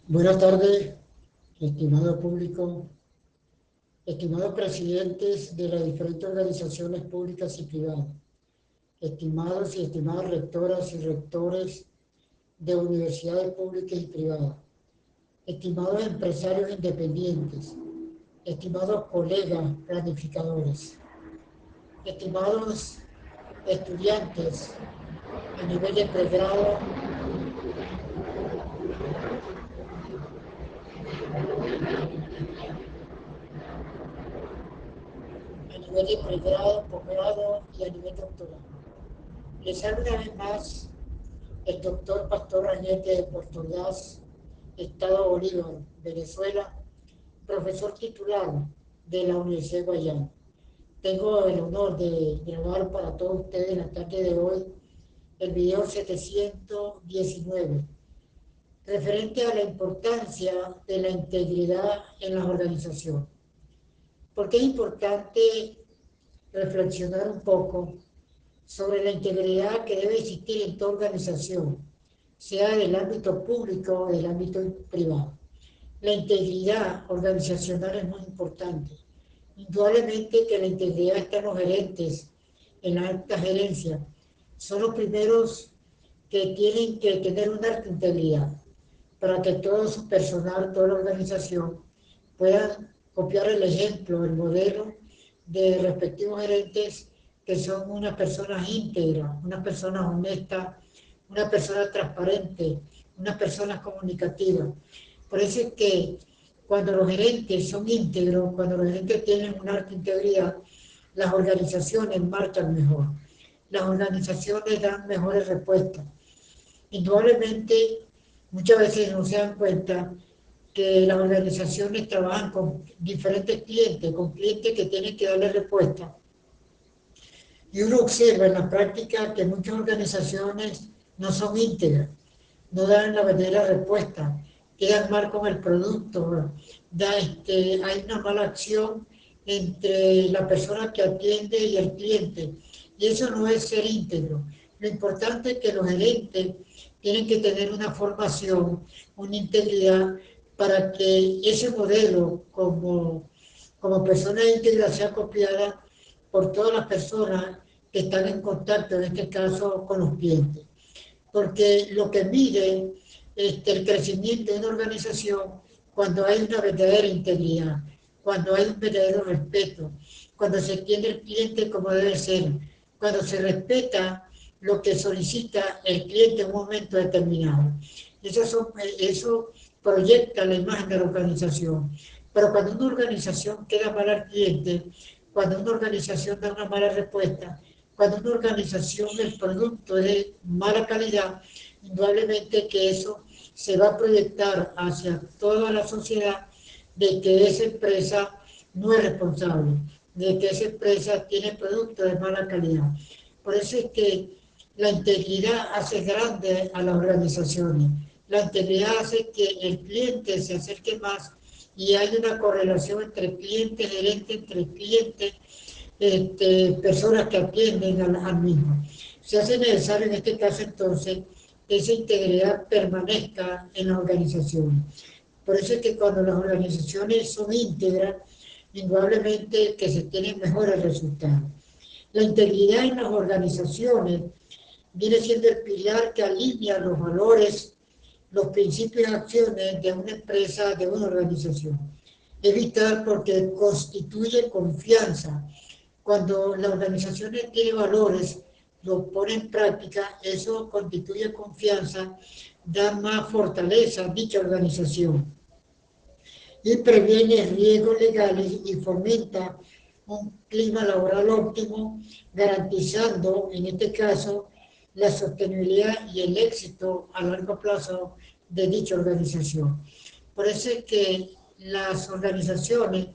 Buenas tardes, estimado público, estimados presidentes de las diferentes organizaciones públicas y privadas, estimados y estimadas rectoras y rectores de universidades públicas y privadas, estimados empresarios independientes, estimados colegas planificadores, estimados estudiantes a nivel de pregrado, posgrado y a nivel doctoral. Les hablo una vez más el doctor Pastor Rañete de Puerto Ordaz, Estado Bolívar, Venezuela, profesor titular de la Universidad de Guayana. Tengo el honor de grabar para todos ustedes en la tarde de hoy el video 719, referente a la importancia de la integridad en las organizaciones. Porque es importante reflexionar un poco sobre la integridad que debe existir en toda organización, sea del ámbito público o del ámbito privado. La integridad organizacional es muy importante. Indudablemente que la integridad está en los gerentes, en la alta gerencia. Son los primeros que tienen que tener una alta integridad para que todo su personal, toda la organización puedan copiar el ejemplo, el modelo de respectivos gerentes que son unas personas íntegras, unas personas honestas, una persona transparente, una persona comunicativa. Por eso es que cuando los gerentes son íntegros, cuando los gerentes tienen una alta integridad, las organizaciones marchan mejor, las organizaciones dan mejores respuestas. Indudablemente, muchas veces no se dan cuenta que las organizaciones trabajan con diferentes clientes, con clientes que tienen que darle respuesta. Y uno observa en la práctica que muchas organizaciones no son íntegras, no dan la verdadera respuesta, quedan mal con el producto, hay una mala acción entre la persona que atiende y el cliente. Y eso no es ser íntegro. Lo importante es que los gerentes tienen que tener una formación, una integridad, para que ese modelo como persona íntegra sea copiada por todas las personas que están en contacto, en este caso con los clientes. Porque lo que mide el crecimiento de una organización cuando hay una verdadera integridad, cuando hay un verdadero respeto, cuando se entiende el cliente como debe ser, cuando se respeta lo que solicita el cliente en un momento determinado. Eso proyecta la imagen de la organización. Pero cuando una organización queda mal al cliente, cuando una organización da una mala respuesta, cuando una organización el producto es de mala calidad, indudablemente que eso se va a proyectar hacia toda la sociedad de que esa empresa no es responsable, de que esa empresa tiene productos de mala calidad. Por eso es que la integridad hace grande a las organizaciones. La integridad hace que el cliente se acerque más y hay una correlación entre cliente, gerente, entre cliente, personas que atienden al mismo. Se hace necesario en este caso entonces que esa integridad permanezca en la organización. Por eso es que cuando las organizaciones son íntegras, indudablemente que se tienen mejores resultados. La integridad en las organizaciones viene siendo el pilar que alinea los valores, los principios y acciones de una empresa, de una organización. Es vital porque constituye confianza. Cuando la organización tiene valores, lo pone en práctica, eso constituye confianza, da más fortaleza a dicha organización y previene riesgos legales y fomenta un clima laboral óptimo, garantizando, en este caso, la sostenibilidad y el éxito a largo plazo de dicha organización. Por eso es que las organizaciones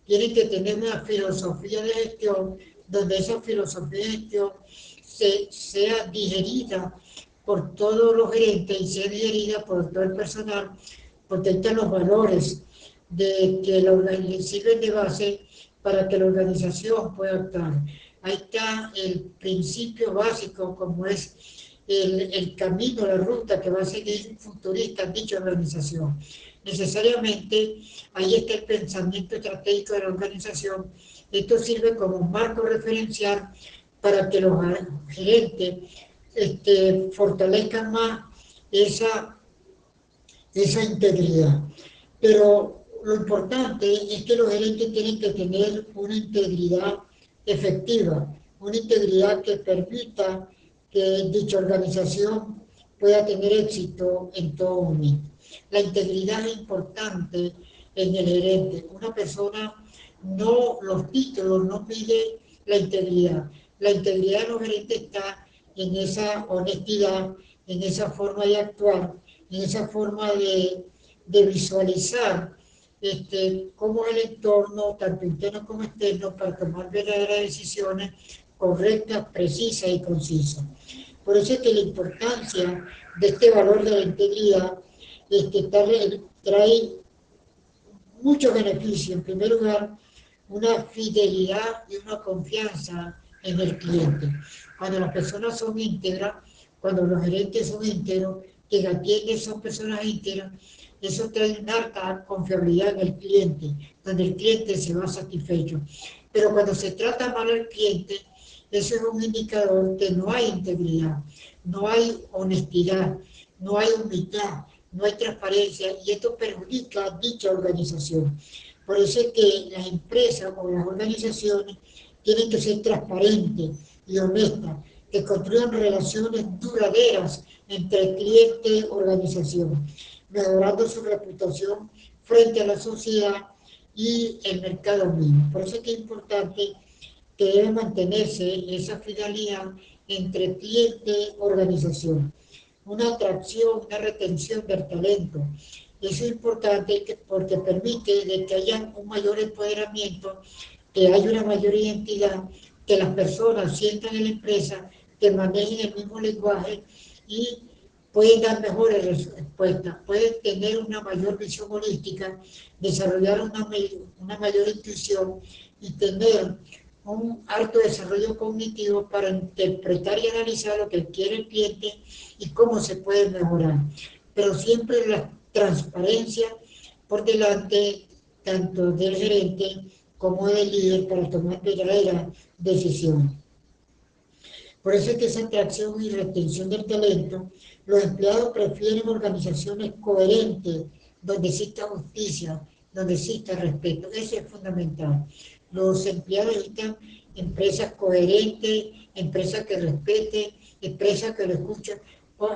tienen que tener una filosofía de gestión donde esa filosofía de gestión sea digerida por todos los gerentes y sea digerida por todo el personal, porque ahí están los valores de que sirven de base para que la organización pueda actuar. Ahí está el principio básico como es el camino, la ruta que va a seguir un futurista en dicha organización. Necesariamente ahí está el pensamiento estratégico de la organización. Esto sirve como un marco referencial para que los gerentes fortalezcan más esa, esa integridad. Pero lo importante es que los gerentes tienen que tener una integridad efectiva, una integridad que permita que dicha organización pueda tener éxito en todo momento. La integridad es importante en el gerente. Una persona, no, los títulos no pide la integridad. La integridad de los gerentes está en esa honestidad, en esa forma de actuar, en esa forma de visualizar cómo es el entorno, tanto interno como externo, para tomar verdaderas decisiones correctas, precisas y concisas. Por eso es que la importancia de este valor de la integridad trae muchos beneficios. En primer lugar, una fidelidad y una confianza en el cliente. Cuando las personas son íntegras, cuando los gerentes son íntegros, quien atiende son personas íntegras, eso trae una alta confiabilidad en el cliente, donde el cliente se va satisfecho. Pero cuando se trata mal al cliente, eso es un indicador que no hay integridad, no hay honestidad, no hay humildad, no hay transparencia, y esto perjudica a dicha organización. Por eso es que las empresas o las organizaciones tienen que ser transparentes y honestas, que construyan relaciones duraderas entre cliente y organización, mejorando su reputación frente a la sociedad y el mercado mismo. Por eso es que es importante que debe mantenerse esa fidelidad entre cliente y organización, una atracción, una retención del talento. Eso es importante porque permite de que haya un mayor empoderamiento, que haya una mayor identidad, que las personas sientan en la empresa, que manejen el mismo lenguaje y pueden dar mejores respuestas, pueden tener una mayor visión holística, desarrollar una mayor intuición y tener un alto desarrollo cognitivo para interpretar y analizar lo que quiere el cliente y cómo se puede mejorar. Pero siempre la transparencia por delante, tanto del gerente como del líder, para tomar verdaderas decisiones. Por eso es que esa atracción y retención del talento, los empleados prefieren organizaciones coherentes, donde exista justicia, donde exista respeto. Eso es fundamental. Los empleados necesitan empresas coherentes, empresas que respeten, empresas que lo escuchan.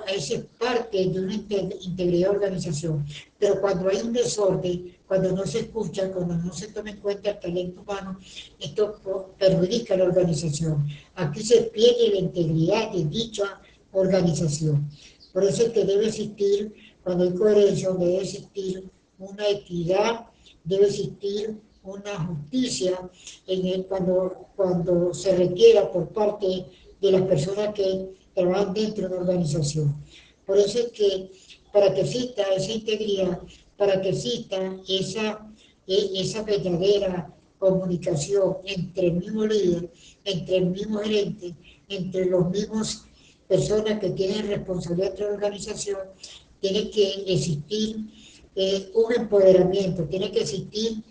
Esa es parte de una integridad de organización. Pero cuando hay un desorden, cuando no se escucha, cuando no se toma en cuenta el talento humano, esto perjudica a la organización. Aquí se pierde la integridad de dicha organización. Por eso es que debe existir, cuando hay coherencia, debe existir una equidad, debe existir una justicia cuando se requiera por parte de las personas que trabajan dentro de una organización. Por eso es que para que exista esa integridad, para que exista esa verdadera comunicación entre el mismo líder, entre el mismo gerente, entre los mismos personas que tienen responsabilidad de la organización, tiene que existir un empoderamiento, tiene que existir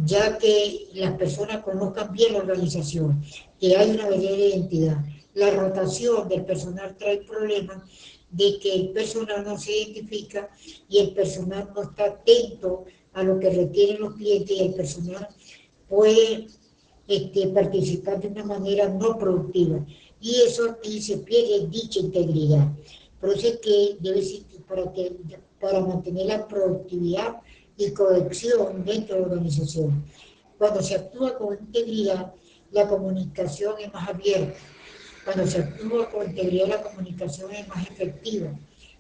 ya que las personas conozcan bien la organización, que hay una verdadera identidad. La rotación del personal trae problemas de que el personal no se identifica y el personal no está atento a lo que requieren los clientes, y el personal puede participar de una manera no productiva. Y eso aquí se pierde dicha integridad. Por eso es que debe existir para mantener la productividad y cohesión dentro de la organización. Cuando se actúa con integridad, la comunicación es más abierta. Cuando se actúa con integridad, la comunicación es más efectiva.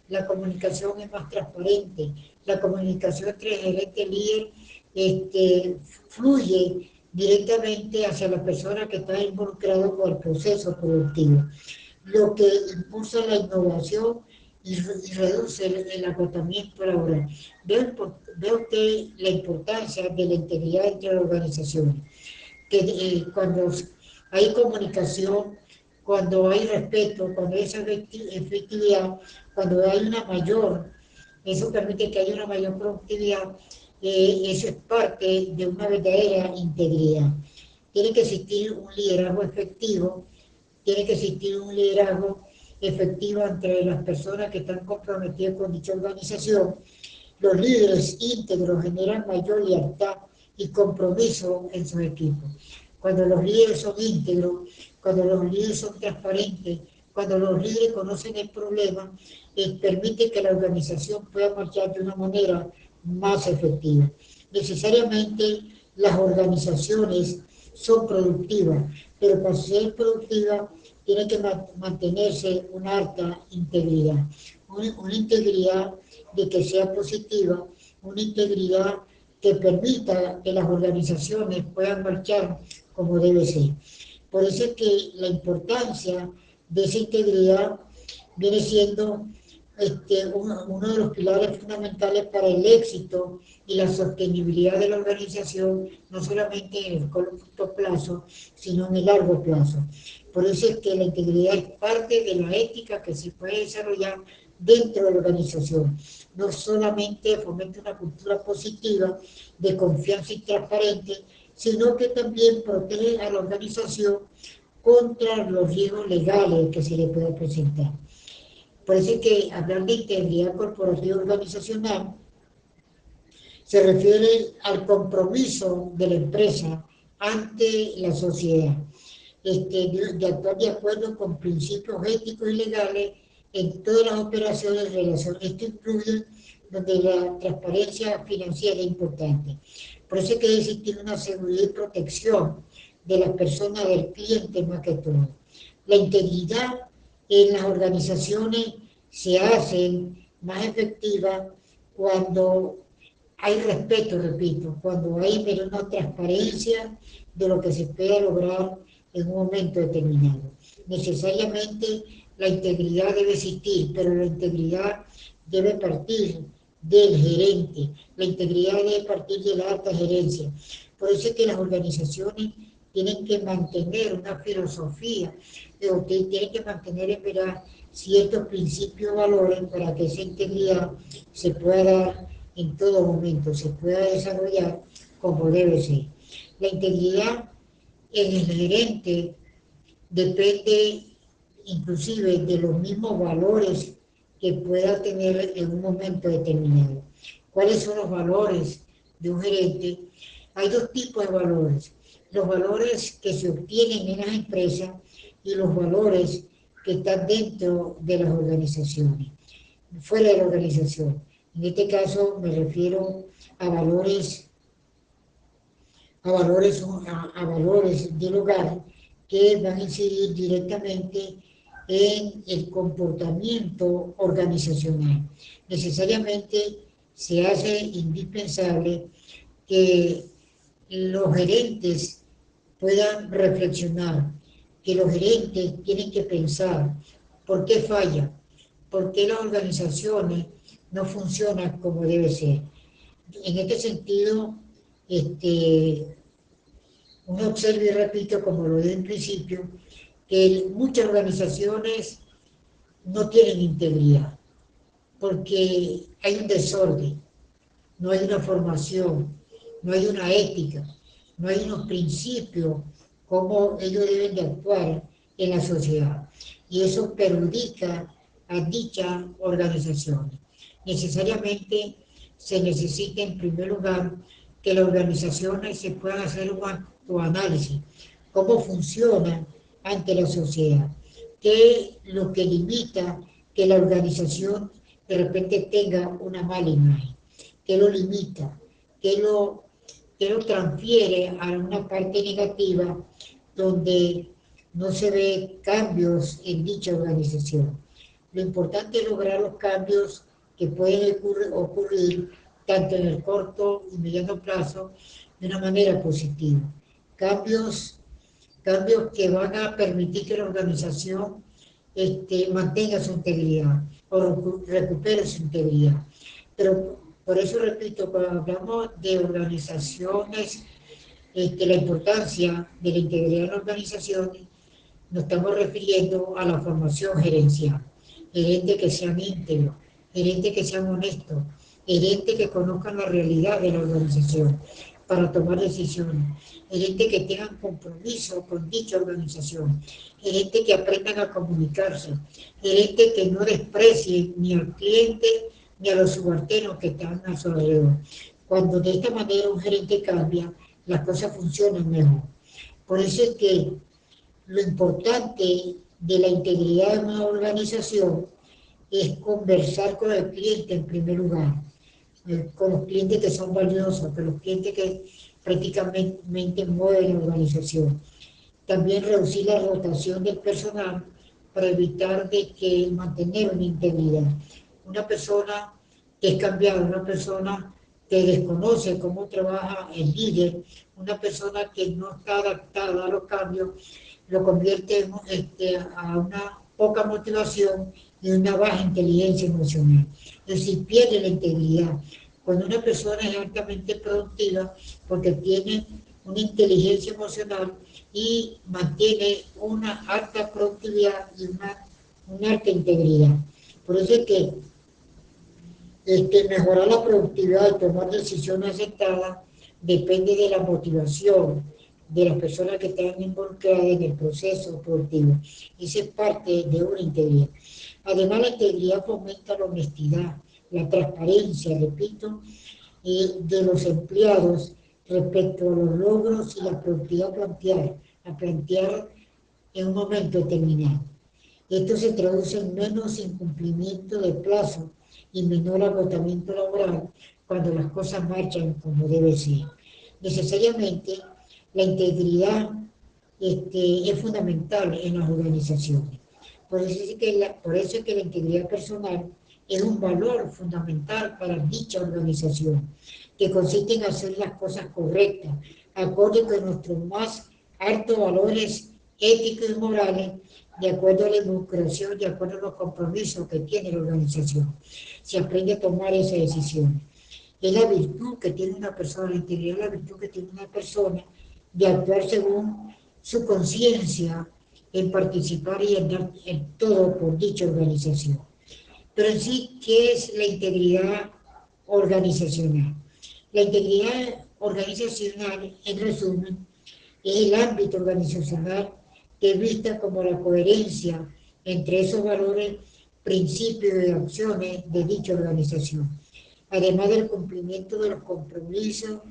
La comunicación es más transparente. La comunicación entre gerente y líder fluye directamente hacia la persona que está involucrada con el proceso productivo, lo que impulsa la innovación y reduce el agotamiento laboral. Ve usted la importancia de la integridad entre las organizaciones, que cuando hay comunicación, cuando hay respeto, cuando hay esa efectividad, cuando hay una mayor, eso permite que haya una mayor productividad, eso es parte de una verdadera integridad. Tiene que existir un liderazgo efectivo, tiene que existir un liderazgo efectivo entre las personas que están comprometidas con dicha organización. Los líderes íntegros generan mayor lealtad y compromiso en sus equipos. Cuando los líderes son íntegros, cuando los líderes son transparentes, cuando los líderes conocen el problema, permite que la organización pueda marchar de una manera más efectiva. Necesariamente las organizaciones son productivas, pero para ser productivas tiene que mantenerse una alta integridad, una integridad de que sea positiva, una integridad que permita que las organizaciones puedan marchar como debe ser. Por eso es que la importancia de esa integridad viene siendo uno de los pilares fundamentales para el éxito y la sostenibilidad de la organización, no solamente en el corto plazo, sino en el largo plazo. Por eso es que la integridad es parte de la ética que se puede desarrollar dentro de la organización. No solamente fomenta una cultura positiva de confianza y transparente, sino que también protege a la organización contra los riesgos legales que se le puede presentar. Por eso es que hablar de integridad corporativa organizacional se refiere al compromiso de la empresa ante la sociedad, de actuar de acuerdo con principios éticos y legales en todas las operaciones de relación. Esto incluye donde la transparencia financiera es importante. Por eso es que debe existir una seguridad y protección de las personas, del cliente más que todo. La integridad en las organizaciones se hace más efectiva cuando hay respeto, repito, cuando hay una transparencia de lo que se espera lograr en un momento determinado. Necesariamente la integridad debe existir, pero la integridad debe partir del gerente, la integridad debe partir de la alta gerencia. Por eso es que las organizaciones tienen que mantener una filosofía, tienen que mantener en verdad ciertos principios, valores para que esa integridad se pueda dar en todo momento, se pueda desarrollar como debe ser. La integridad en el gerente depende inclusive de los mismos valores que pueda tener en un momento determinado. ¿Cuáles son los valores de un gerente? Hay dos tipos de valores. Los valores que se obtienen en las empresas y los valores que están dentro de las organizaciones, fuera de la organización. En este caso me refiero a valores, a valores del hogar que van a incidir directamente en el comportamiento organizacional. Necesariamente se hace indispensable que los gerentes puedan reflexionar, que los gerentes tienen que pensar por qué falla, por qué las organizaciones no funcionan como debe ser. En este sentido, uno observa y repito, como lo dije en principio, que muchas organizaciones no tienen integridad, porque hay un desorden, no hay una formación, no hay una ética, no hay unos principios cómo ellos deben de actuar en la sociedad. Y eso perjudica a dichas organizaciones. Necesariamente se necesita en primer lugar que las organizaciones se puedan hacer un autoanálisis, cómo funcionan ante la sociedad, qué es lo que limita que la organización de repente tenga una mala imagen, qué lo limita, qué lo transfiere a una parte negativa donde no se ve cambios en dicha organización. Lo importante es lograr los cambios que pueden ocurrir tanto en el corto y mediano plazo de una manera positiva. Cambios que van a permitir que la organización mantenga su integridad o recupere su integridad. Pero por eso repito, cuando hablamos de organizaciones, la importancia de la integridad de las organizaciones, nos estamos refiriendo a la formación gerencial. Gerentes que sean íntegros, gerentes que sean honestos, gerentes que conozcan la realidad de la organización para tomar decisiones, gerentes que tengan compromiso con dicha organización, gerentes que aprendan a comunicarse, gerentes que no desprecien ni al cliente ni a los subalternos que están a su alrededor. Cuando de esta manera un gerente cambia, las cosas funcionan mejor. Por eso es que lo importante de la integridad de una organización es conversar con el cliente en primer lugar, con los clientes que son valiosos, con los clientes que prácticamente mueven la organización. También reducir la rotación del personal para evitar de que mantener una integridad. Una persona que es cambiada, una persona que desconoce cómo trabaja el líder, una persona que no está adaptada a los cambios, lo convierte a una poca motivación y una baja inteligencia emocional. Es decir, pierde la integridad. Cuando una persona es altamente productiva, porque tiene una inteligencia emocional y mantiene una alta productividad y una alta integridad. Por eso es que mejorar la productividad y tomar decisiones acertadas depende de la motivación de las personas que están involucradas en el proceso productivo. Esa es parte de una integridad. Además, la integridad fomenta la honestidad, la transparencia, repito, de los empleados respecto a los logros y la productividad a plantear en un momento determinado. Esto se traduce en menos incumplimiento de plazo y menor agotamiento laboral cuando las cosas marchan como debe ser. Necesariamente, la integridad es fundamental en las organizaciones. Por eso es que la integridad personal es un valor fundamental para dicha organización, que consiste en hacer las cosas correctas, acorde con nuestros más altos valores éticos y morales, de acuerdo a la educación, de acuerdo a los compromisos que tiene la organización. Se aprende a tomar esa decisión. Es la virtud que tiene una persona, la integridad es la virtud que tiene una persona de actuar según su conciencia en participar y en dar en todo por dicha organización. Pero en sí, ¿qué es la integridad organizacional? La integridad organizacional, en resumen, es el ámbito organizacional que es vista como la coherencia entre esos valores, principios y acciones de dicha organización, además del cumplimiento de los compromisos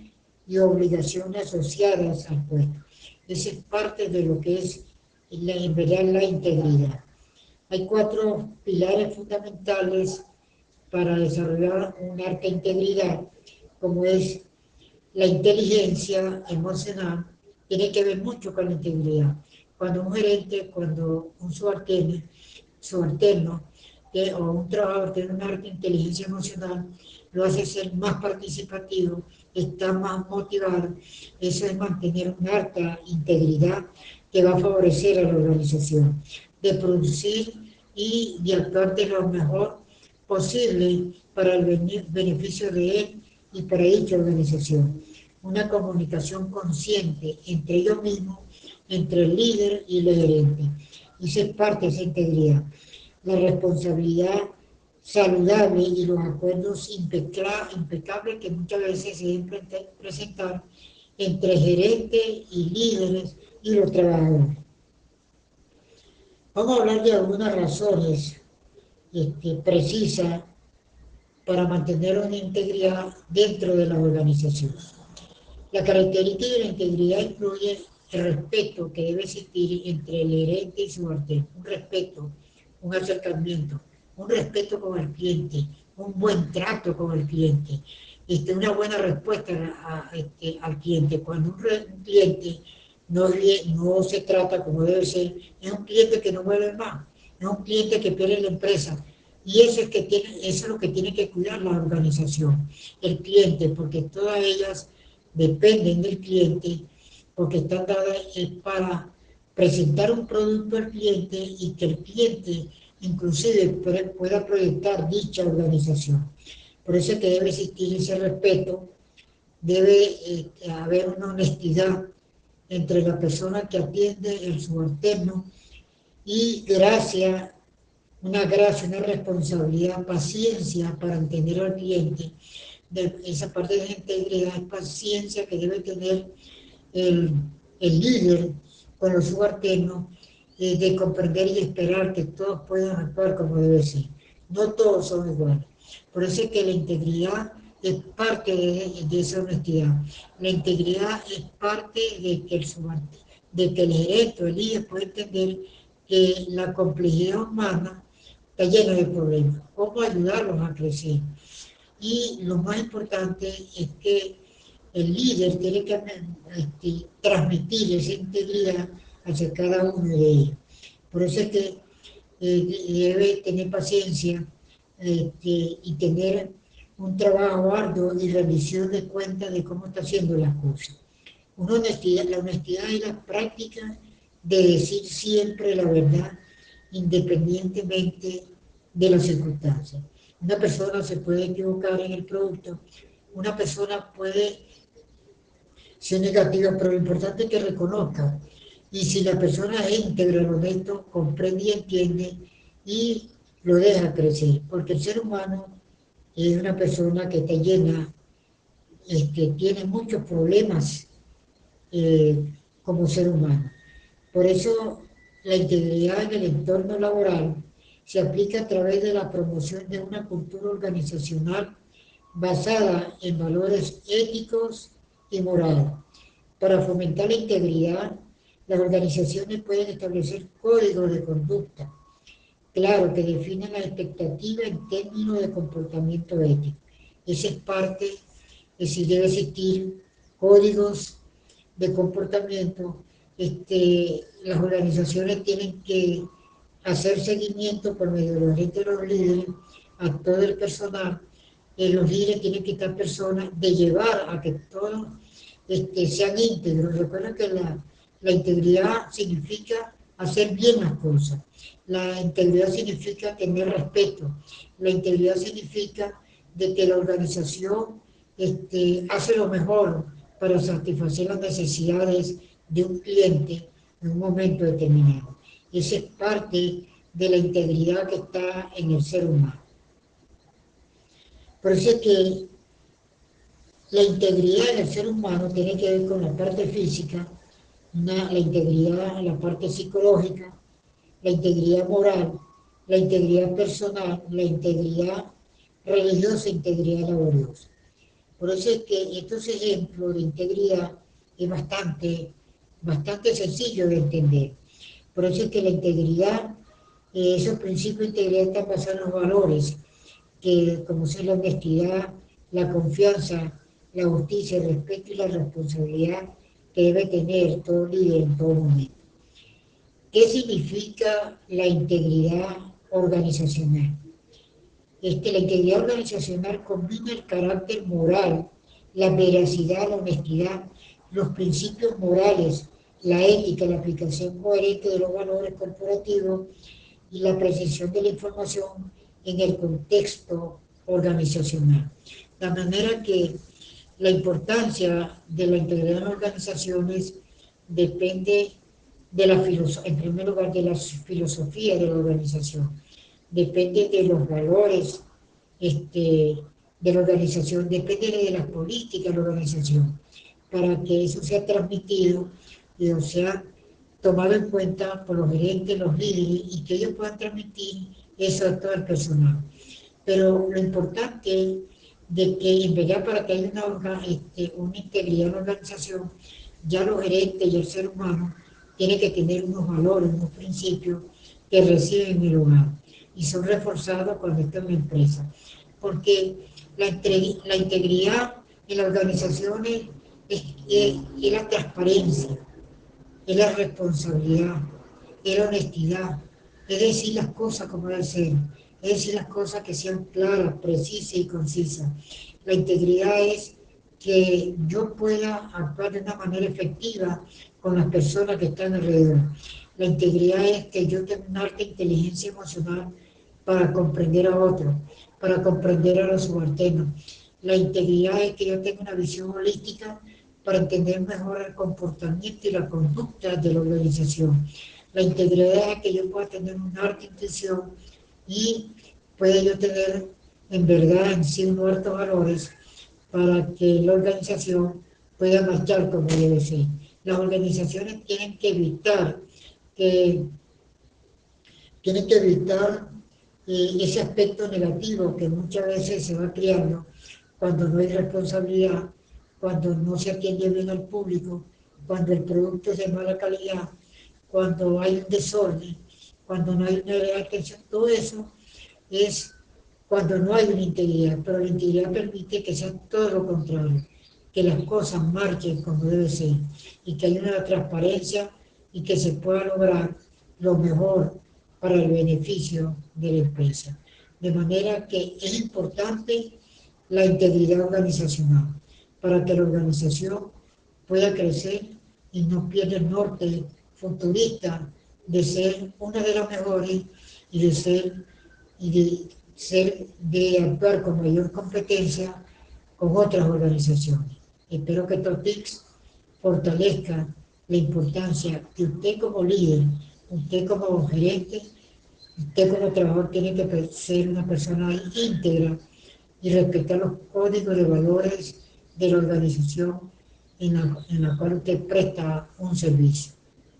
y obligaciones asociadas al puesto. Esa es parte de lo que es en verdad la integridad. Hay 4 pilares fundamentales para desarrollar una alta integridad, como es la inteligencia emocional, tiene que ver mucho con la integridad. Cuando un gerente, cuando un subalterno o un trabajador tiene una alta inteligencia emocional, lo hace ser más participativo, está más motivado. Eso es mantener una alta integridad que va a favorecer a la organización, de producir y de actuar de lo mejor posible para el beneficio de él y para dicha organización. Una comunicación consciente entre ellos mismos, entre el líder y el gerente. Y esa es parte de esa integridad. La responsabilidad saludable y los acuerdos impecables que muchas veces se deben presentar entre gerentes y líderes y los trabajadores. Vamos a hablar de algunas razones precisas para mantener una integridad dentro de la organización. La característica de la integridad incluye el respeto que debe existir entre el gerente y su subalterno, un respeto, un acercamiento, un respeto con el cliente, un buen trato con el cliente, una buena respuesta al cliente. Cuando un cliente no se trata como debe ser, es un cliente que no vuelve más, es un cliente que pierde la empresa. Y eso es lo que tiene que cuidar la organización, el cliente, porque todas ellas dependen del cliente, porque están dadas para presentar un producto al cliente y que el cliente inclusive pueda proyectar dicha organización. Por eso es que debe existir ese respeto, debe haber una honestidad entre la persona que atiende, el subalterno y gracia, una responsabilidad, paciencia para entender al cliente. Esa parte de integridad es paciencia que debe tener el, el líder con los subalternos, de comprender y esperar que todos puedan actuar como debe ser. No todos son iguales. Por eso es que la integridad es parte de esa honestidad. La integridad es parte de que de que el gerente o el líder puede entender que la complejidad humana está llena de problemas. ¿Cómo ayudarlos a crecer? Y lo más importante es que el líder tiene que transmitir esa integridad hacia cada uno de ellos. Por eso es que debe tener paciencia, y tener un trabajo arduo y rendición de cuentas de cómo está haciendo las cosas. La honestidad es la práctica de decir siempre la verdad, independientemente de las circunstancias. Una persona se puede equivocar en el producto, una persona puede ser negativa, pero lo importante es que reconozca. Y si la persona es íntegra, honesto, comprende y entiende y lo deja crecer, porque el ser humano es una persona que está llena, tiene muchos problemas, eh, como ser humano. Por eso la integridad en el entorno laboral se aplica a través de la promoción de una cultura organizacional basada en valores éticos y morales. Para fomentar la integridad, las organizaciones pueden establecer códigos de conducta, claro, que definen la expectativa en términos de comportamiento ético. Esa es parte de si debe existir códigos de comportamiento. Las organizaciones tienen que hacer seguimiento por medio de los líderes a todo el personal. Los líderes tienen que estar personas de llevar a que todos sean íntegros. Recuerda que la integridad significa hacer bien las cosas. La integridad significa tener respeto. La integridad significa de que la organización hace lo mejor para satisfacer las necesidades de un cliente en un momento determinado. Esa es parte de la integridad que está en el ser humano. Por eso es que la integridad en el ser humano tiene que ver con la parte física, la integridad en la parte psicológica, la integridad moral, la integridad personal, la integridad religiosa e integridad laboriosa. Por eso es que estos ejemplos de integridad es bastante sencillo de entender. Por eso es que la integridad, esos principios de integridad están basados en los valores, que como son la honestidad, la confianza, la justicia, el respeto y la responsabilidad que debe tener todo líder en todo momento. ¿Qué significa la integridad organizacional? La integridad organizacional combina el carácter moral, la veracidad, la honestidad, los principios morales, la ética, la aplicación coherente de los valores corporativos y la precisión de la información en el contexto organizacional. De manera que la importancia de la integridad en organizaciones depende de en primer lugar, de la filosofía de la organización, depende de los valores, de la organización, depende de las políticas de la organización, para que eso sea transmitido y o sea tomado en cuenta por los gerentes, los líderes, y que ellos puedan transmitir eso a todo el personal. Pero lo importante de que en verdad para que haya una integridad en la organización, ya los gerentes y el ser humano tiene que tener unos valores, unos principios que reciben en el hogar y son reforzados cuando está en la empresa. Porque la integridad en las organizaciones es la transparencia, es la responsabilidad, es la honestidad, es decir las cosas como deben ser, es decir las cosas que sean claras, precisas y concisas. La integridad es que yo pueda actuar de una manera efectiva con las personas que están alrededor. La integridad es que yo tenga una alta inteligencia emocional para comprender a otros, para comprender a los subalternos. La integridad es que yo tenga una visión holística para entender mejor el comportamiento y la conducta de la organización. La integridad es que yo pueda tener una alta intuición y pueda yo tener en verdad en sí unos altos valores para que la organización pueda marchar como debe ser. Las organizaciones que, tienen que evitar ese aspecto negativo que muchas veces se va creando cuando no hay responsabilidad, cuando no se atiende bien al público, cuando el producto es de mala calidad, cuando hay un desorden, cuando no hay una atención. Todo eso es cuando no hay una integridad, pero la integridad permite que sea todo lo contrario, que las cosas marchen como debe ser y que haya una transparencia y que se pueda lograr lo mejor para el beneficio de la empresa. De manera que es importante la integridad organizacional para que la organización pueda crecer y no pierda el norte futurista de ser una de las mejores y de actuar con mayor competencia con otras organizaciones. Espero que estos tips fortalezcan la importancia que usted como líder, usted como gerente, usted como trabajador tiene que ser una persona íntegra y respetar los códigos de valores de la organización en la cual usted presta un servicio.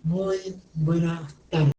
Muy buenas tardes.